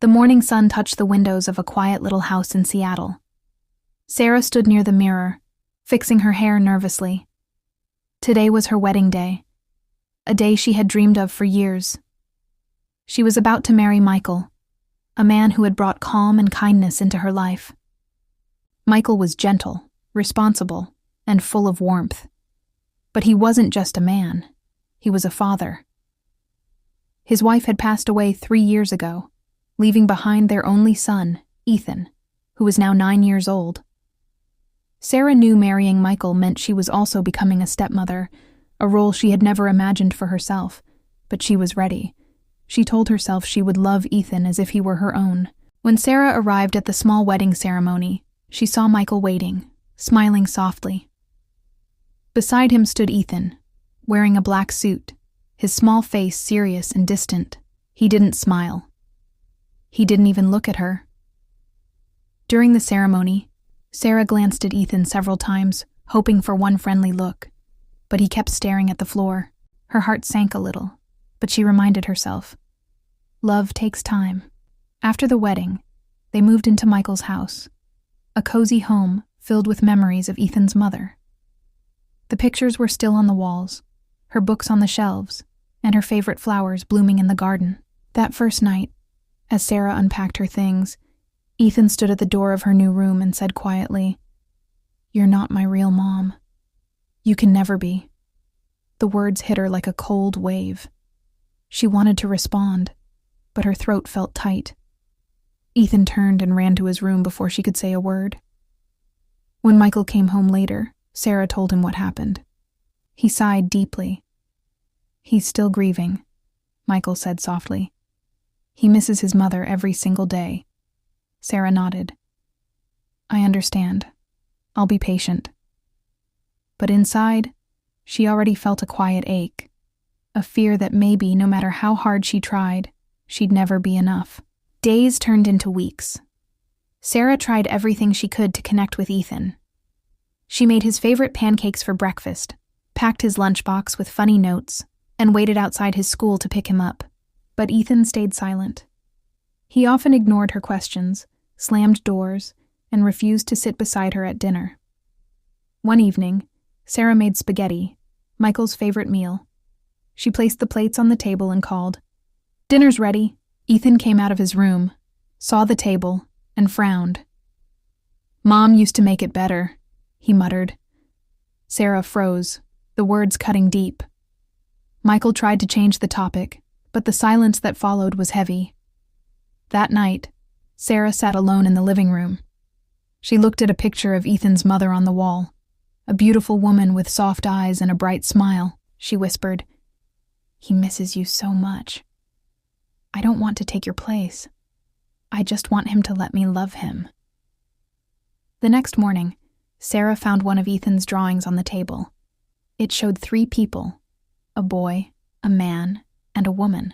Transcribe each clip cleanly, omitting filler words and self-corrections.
The morning sun touched the windows of a quiet little house in Seattle. Sarah stood near the mirror, fixing her hair nervously. Today was her wedding day, a day she had dreamed of for years. She was about to marry Michael, a man who had brought calm and kindness into her life. Michael was gentle, responsible, and full of warmth. But he wasn't just a man, he was a father. His wife had passed away 3 years ago, leaving behind their only son, Ethan, who was now 9 years old. Sarah knew marrying Michael meant she was also becoming a stepmother, a role she had never imagined for herself, but she was ready. She told herself she would love Ethan as if he were her own. When Sarah arrived at the small wedding ceremony, she saw Michael waiting, smiling softly. Beside him stood Ethan, wearing a black suit, his small face serious and distant. He didn't smile. He didn't even look at her. During the ceremony, Sarah glanced at Ethan several times, hoping for one friendly look, but he kept staring at the floor. Her heart sank a little, but she reminded herself. Love takes time. After the wedding, they moved into Michael's house, a cozy home filled with memories of Ethan's mother. The pictures were still on the walls, her books on the shelves, and her favorite flowers blooming in the garden. That first night, as Sarah unpacked her things, Ethan stood at the door of her new room and said quietly, "You're not my real mom. You can never be." The words hit her like a cold wave. She wanted to respond, but her throat felt tight. Ethan turned and ran to his room before she could say a word. When Michael came home later, Sarah told him what happened. He sighed deeply. "He's still grieving," Michael said softly. "He misses his mother every single day." Sarah nodded. "I understand. I'll be patient." But inside, she already felt a quiet ache, a fear that maybe, no matter how hard she tried, she'd never be enough. Days turned into weeks. Sarah tried everything she could to connect with Ethan. She made his favorite pancakes for breakfast, packed his lunchbox with funny notes, and waited outside his school to pick him up. But Ethan stayed silent. He often ignored her questions, slammed doors, and refused to sit beside her at dinner. One evening, Sarah made spaghetti, Michael's favorite meal. She placed the plates on the table and called, "Dinner's ready." Ethan came out of his room, saw the table, and frowned. "Mom used to make it better," he muttered. Sarah froze, the words cutting deep. Michael tried to change the topic, but the silence that followed was heavy. That night, Sarah sat alone in the living room. She looked at a picture of Ethan's mother on the wall, a beautiful woman with soft eyes and a bright smile. She whispered, "He misses you so much. I don't want to take your place. I just want him to let me love him." The next morning, Sarah found one of Ethan's drawings on the table. It showed 3 people, a boy, a man, and a woman.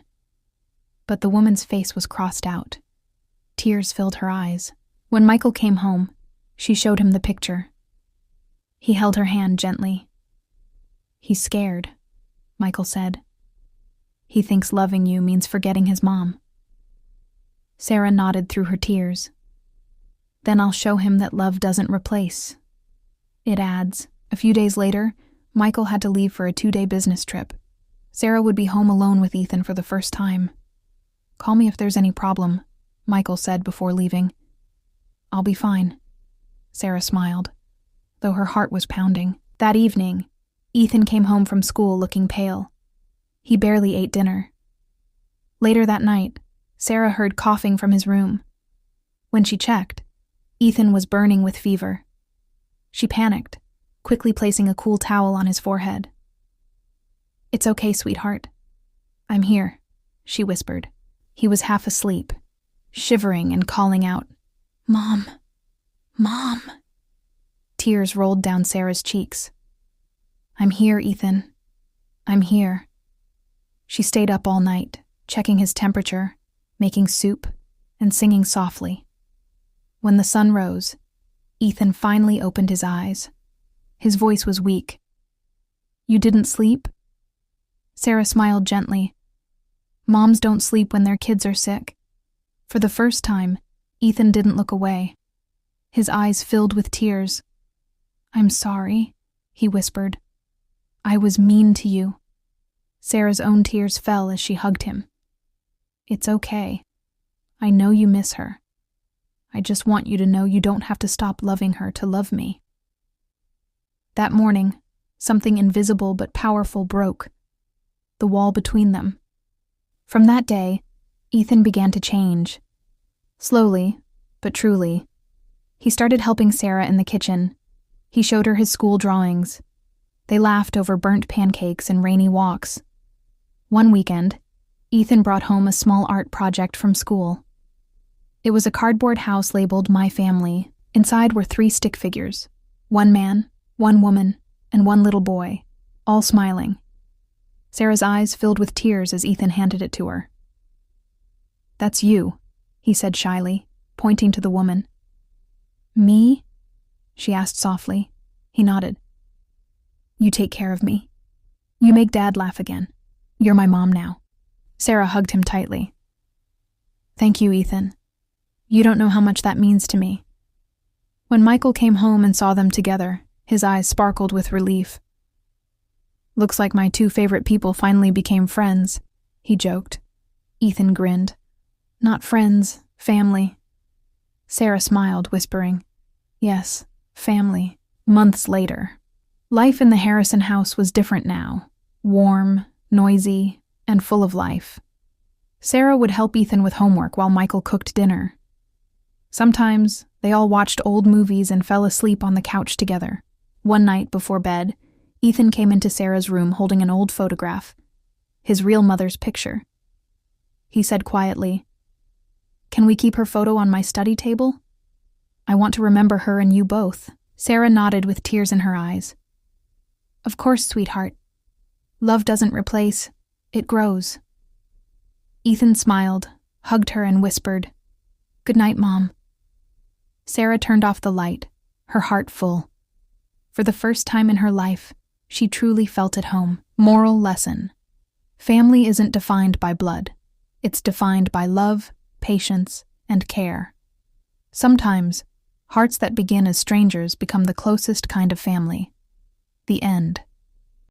But the woman's face was crossed out. Tears filled her eyes. When Michael came home, she showed him the picture. He held her hand gently. "He's scared," Michael said. "He thinks loving you means forgetting his mom." Sarah nodded through her tears. "Then I'll show him that love doesn't replace. It adds." A few days later, Michael had to leave for a 2-day business trip. Sarah would be home alone with Ethan for the first time. "Call me if there's any problem," Michael said before leaving. "I'll be fine." Sarah smiled, though her heart was pounding. That evening, Ethan came home from school looking pale. He barely ate dinner. Later that night, Sarah heard coughing from his room. When she checked, Ethan was burning with fever. She panicked, quickly placing a cool towel on his forehead. "It's okay, sweetheart. I'm here," she whispered. He was half asleep, shivering and calling out, "Mom! Mom!" Tears rolled down Sarah's cheeks. "I'm here, Ethan. I'm here." She stayed up all night, checking his temperature, making soup, and singing softly. When the sun rose, Ethan finally opened his eyes. His voice was weak. "You didn't sleep?" Sarah smiled gently. "Moms don't sleep when their kids are sick." For the first time, Ethan didn't look away. His eyes filled with tears. "I'm sorry," he whispered. "I was mean to you." Sarah's own tears fell as she hugged him. "It's okay. I know you miss her. I just want you to know you don't have to stop loving her to love me." That morning, something invisible but powerful broke. The wall between them. From that day, Ethan began to change. Slowly, but truly. He started helping Sarah in the kitchen. He showed her his school drawings. They laughed over burnt pancakes and rainy walks. One weekend, Ethan brought home a small art project from school. It was a cardboard house labeled "My Family." Inside were 3 stick figures, 1 man, 1 woman, and 1 little boy, all smiling. Sarah's eyes filled with tears as Ethan handed it to her. "That's you," he said shyly, pointing to the woman. "Me?" she asked softly. He nodded. "You take care of me. You make Dad laugh again. You're my mom now." Sarah hugged him tightly. "Thank you, Ethan. You don't know how much that means to me." When Michael came home and saw them together, his eyes sparkled with relief. "Looks like my 2 favorite people finally became friends," he joked. Ethan grinned. "Not friends, family." Sarah smiled, whispering, "Yes, family." Months later. Life in the Harrison house was different now. Warm, noisy, and full of life. Sarah would help Ethan with homework while Michael cooked dinner. Sometimes, they all watched old movies and fell asleep on the couch together. One night before bed, Ethan came into Sarah's room holding an old photograph, his real mother's picture. He said quietly, "Can we keep her photo on my study table? I want to remember her and you both." Sarah nodded with tears in her eyes. "Of course, sweetheart. Love doesn't replace, it grows." Ethan smiled, hugged her, and whispered, "Good night, Mom." Sarah turned off the light, her heart full. For the first time in her life, she truly felt at home. Moral lesson. Family isn't defined by blood. It's defined by love, patience, and care. Sometimes, hearts that begin as strangers become the closest kind of family. The end.